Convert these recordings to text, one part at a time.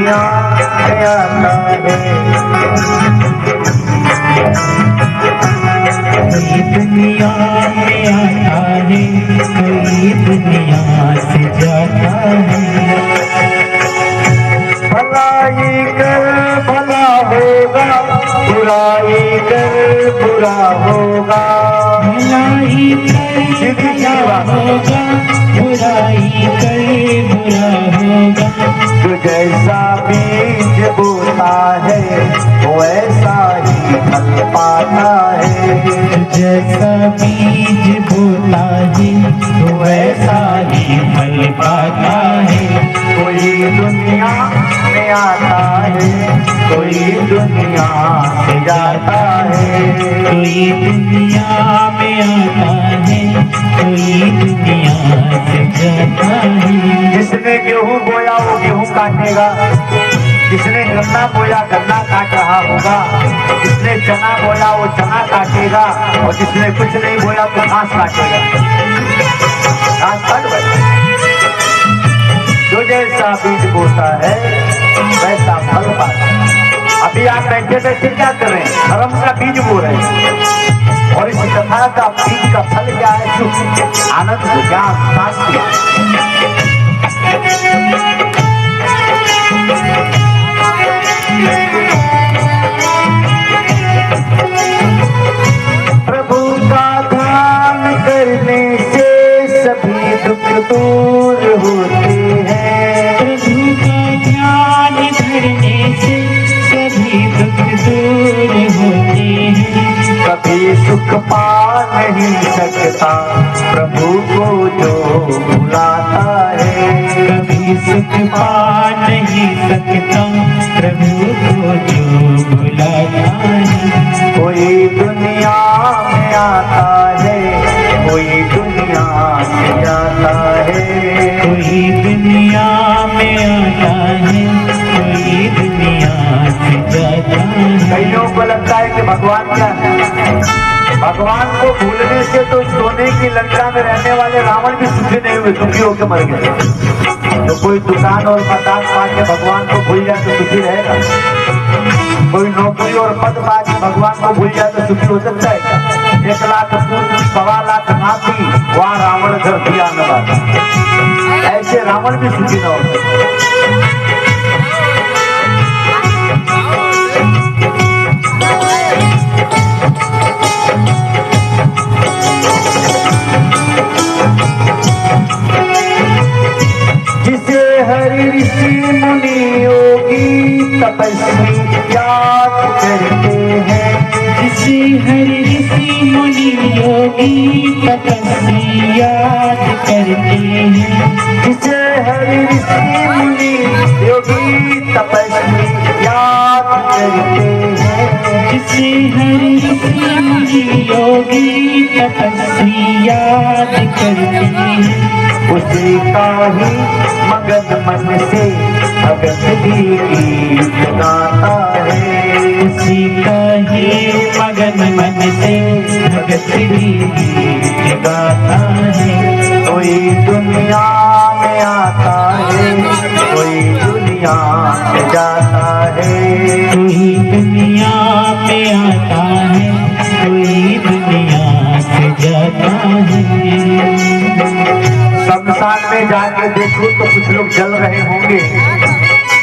दुनिया में आता है, कोई दुनिया में आता है, कोई दुनिया से जाता है। भलाई कर भला होगा, बुराई कर बुरा होगा, भलाई कर भला होगा, बुराई कर बुरा होगा। जो जैसा बीज बोता है वैसा ही फल पाता है, जैसा बीज बोता है वैसा ही फल पाता है। कोई दुनिया में आता है, कोई दुनिया से जाता है, कोई दुनिया में आता है, कोई दुनिया से जाता है। जिसने गेहूं बोया वो गेहूं काटेगा, जिसने गन्ना बोया गन्ना काट रहा होगा, जिसने चना बोया वो चना काटेगा, और जिसने कुछ नहीं बोया तो घास काटेगा। घास काट भाई। जो जैसा बीज बोता है वैसा फल पाता है। अभी आप बैठे बैठे क्या कर रहे हैं? धर्म का बीज बो रहे हैं, और इस कथा का बीज का फल क्या है? सुख, आनंद, ज्ञान, शांति। प्रभु का ध्यान करने से सभी दुख दूर होते हैं, प्रभु का ध्यान धरने से सभी दुख दूर होते हैं। कभी सुख पा नहीं सकता प्रभु को जो बुलाता है, कभी सुख पा नहीं सकता प्रभु को जो बुलाता है। कोई दुनिया में आता है, कोई दुनिया से जाता है, कोई दुनिया में आता है, कोई दुनिया से जाता है। कईयों को लगता है कि भगवान क्या है? भगवान को भूलने से तो सोने की लंका में रहने वाले रावण भी सुखी नहीं हुए, दुखी होकर मर गए। तो कोई दुकान और मकान पा के भगवान को भूल जाए तो सुखी रहेगा? कोई नौकरी और पद पा के भगवान को भूल जाए तो सुखी हो सकता है क्या? 1 लाख पुत्र 1.25 लाख नाती, वहाँ रावण घर दिया न बात। ऐसे रावण भी सुखी न हो सकते। जिसे हरि ऋषि मुनि योगी तपस्वी याद करते हैं, जिसे हरि ऋषि मुनि योगी तपस्वी याद करते हैं, जिसे हरि ऋषि मुनि योगी तपस्वी याद करते हैं, जिसे हरि ऋषि मुनि योगी तपस्वी याद करते हैं। उसी का ही मगन मन से भगत भी गीत गाता है, उसी का ही मगन मन से भगत भी गीत गाता है। कोई दुनिया में आता है, कोई दुनिया में जाता है, कोई दुनिया में आता है, कोई दुनिया से जाता है। शमशान में जाके देखो तो कुछ लोग जल रहे होंगे,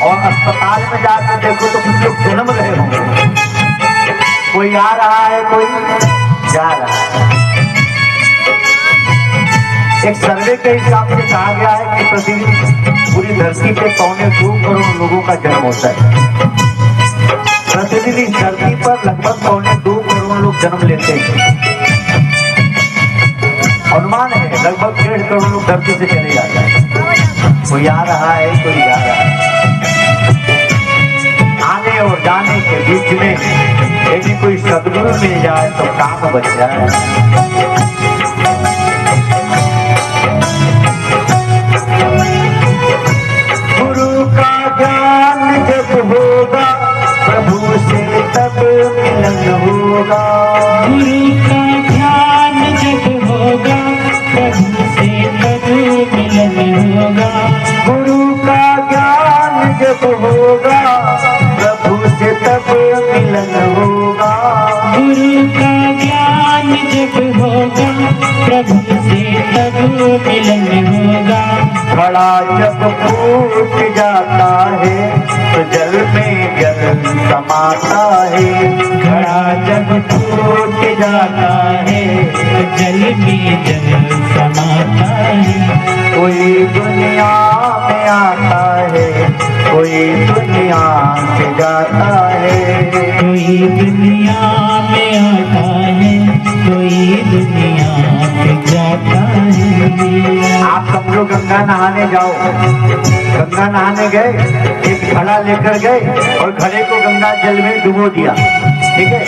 और अस्पताल में जाके देखो तो कुछ लोग जन्म रहे होंगे। कोई आ रहा है, कोई जा रहा है। एक सर्वे के हिसाब से कहा गया है कि प्रतिदिन पूरी धरती पे 2.25 करोड़ लोगों का जन्म होता है। प्रतिदिन इस धरती पर लगभग 2.25 करोड़ लोग जन्म लेते हैं। अनुमान है लगभग 1.5 करोड़ लोग धरती से चले जाते हैं। कोई आ रहा है, कोई जा रहा है। आने और जाने के बीच में यदि कोई सद्गुरु मिल जाए तो काम बच जाए। गुरु का ज्ञान जब होगा प्रभु से तब मिलन होगा, गुरु का ध्यान जब होगा प्रभु से तब मिलन होगा, गुरु का ज्ञान जब होगा मिलन होगा। गुरु का ज्ञान जब होगा प्रभु से तब मिलन होगा। घड़ा जब फूट जाता है तो जल में जल समाता है। घड़ा जब टूट जाता है तो जल में जल समाता है। कोई दुनिया में आता है, कोई दुनिया से जाता है। कोई दुनिया में आता है, कोई दुनिया से जाता है। आप सब लोग गंगा नहाने जाओ, गंगा नहाने गए, एक घड़ा लेकर गए और घड़े को गंगा जल में डुबो दिया, ठीक है।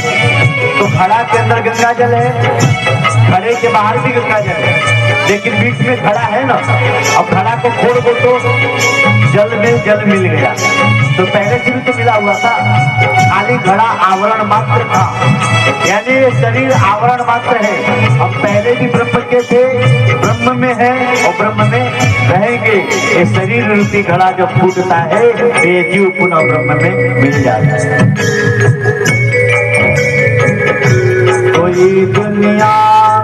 तो घड़ा के अंदर गंगा जल है, घड़े के बाहर भी गंगा जल है, लेकिन बीच में घड़ा है ना। अब घड़ा को खोल दो तो जल में जल मिल गया। तो पहले से भी तो मिला हुआ था, खाली घड़ा आवरण मात्र था, यानी ये शरीर आवरण मात्र है। हम पहले भी ब्रह्म के थे, ब्रह्म में है और ब्रह्म में रहेंगे। ये शरीर रूपी घड़ा जब फूटता है तो ये जीव पुनः ब्रह्म में मिल जाता है। कोई दुनिया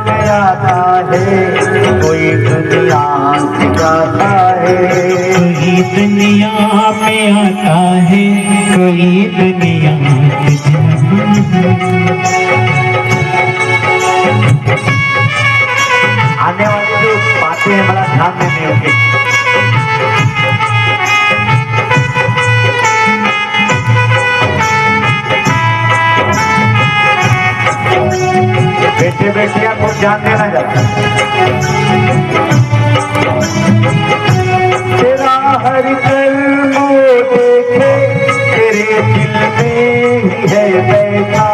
में आता है, कोई दुनिया से जाता है। कोई दुनिया में आता है, कोई दुनिया से जाता है। आने वाली जो बातें हैं बड़ा ध्यान देने होंगे। बैठे बैठे आपको ध्यान देना जाता है। तेरा हर कर्म देखे तेरे दिल में ही है बैठा।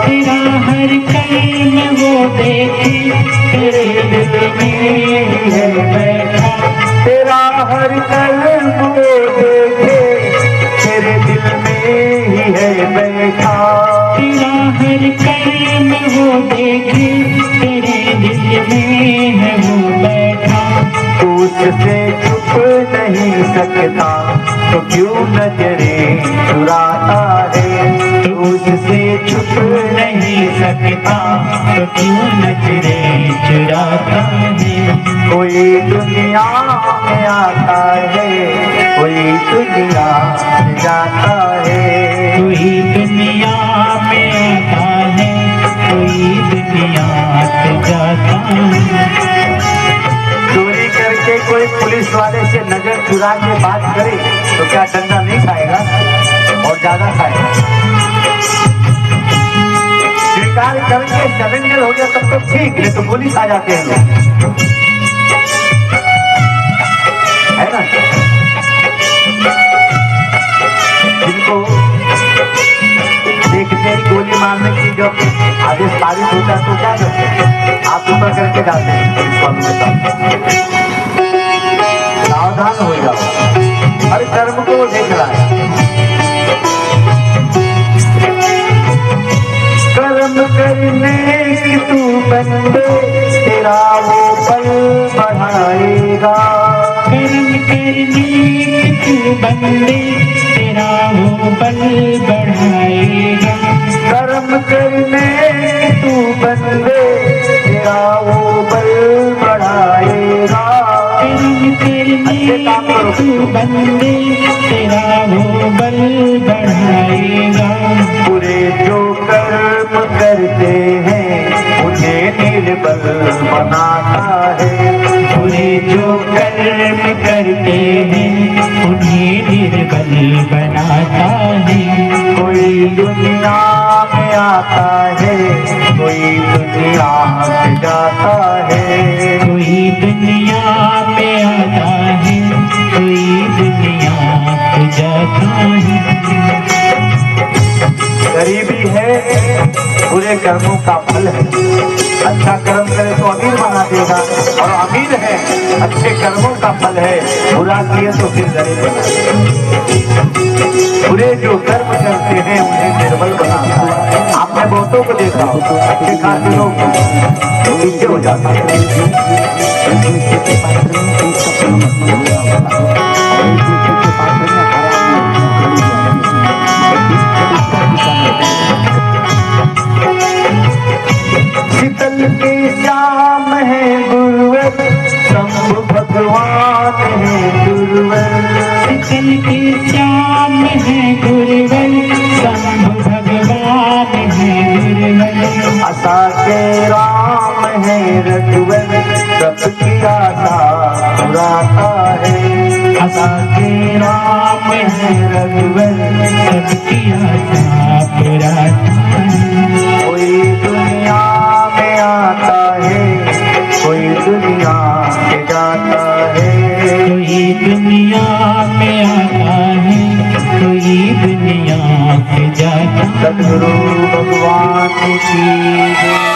तेरा हर कर्म वो देखे तेरे दिल में ही है बैठा। तेरा हर कर्म देखे तेरे दिल में ही है बैठा। तेरा हर कर्म वो देखे तेरे दिल में है वो बैठा। तू उससे छुप नहीं सकता तो क्यों नजरे चुराता है। तो उससे छुप नहीं सकता तो क्यों नजरे चुराता है। कोई दुनिया में आता है, कोई दुनिया से जाता है। कोई दुनिया में आता है, कोई दुनिया से जाता है। चोरी करके कोई पुलिस वाले से नजर चुरा के बात करे तो क्या डंडा नहीं खाएगा और ज्यादा खाएगा। स्वीकार करके सरेंडर हो गया तब तो ठीक, नहीं तो पुलिस आ जाते हैं लोग, है ना। जिनको देखते ही गोली मारने की जब आदेश पारित होता है तो क्या करते हैं, आप ऊपर करके जाते हैं पुलिस वालों के साथ। सावधान हो जाओ, हर कर्म को वो देख रहा है। कर्म करने की तू बंदे तेरा वो पल बढ़ाएगा। कर्म करने की तू बंदे तेरा वो बल बढ़ाएगा। कर्म करने की तू बंदे तेरा वो बल बढ़ाएगा। कर्म करने की तू बंदे तेरा वो बल बढ़ाएगा। पूरे जो कर्म करते हैं उन्हें निर्बल बनाता है। पूरे जो कर्म करते हैं उन्हें निर्बल बनाता है। कोई दुनिया में आता है, कोई दुनिया से जाता है। कोई दुनिया में आता है, कोई दुनिया से जाता है। गरीबी है बुरे कर्मों का फल है। अच्छा कर्म करे तो अमीर बना देगा, और अमीर है अच्छे कर्मों का फल है। बुरा किए तो फिर गरीब बना देगा। बुरे जो कर्म करते हैं उन्हें निर्बल बनाता है। आपने बहुतों को देखा हो, अच्छे खासे लोग पीछे हो जाते हैं। आशा के राम है रघुवर सबकी आशा पुराता है। आशा के राम है रघुवर सबकी आशा पुराता है। कोई दुनिया में आता है कोई दुनिया से जाता है। कोई दुनिया में आता है कोई दुनिया से जाता है। सद्गुरु भगवान की जय।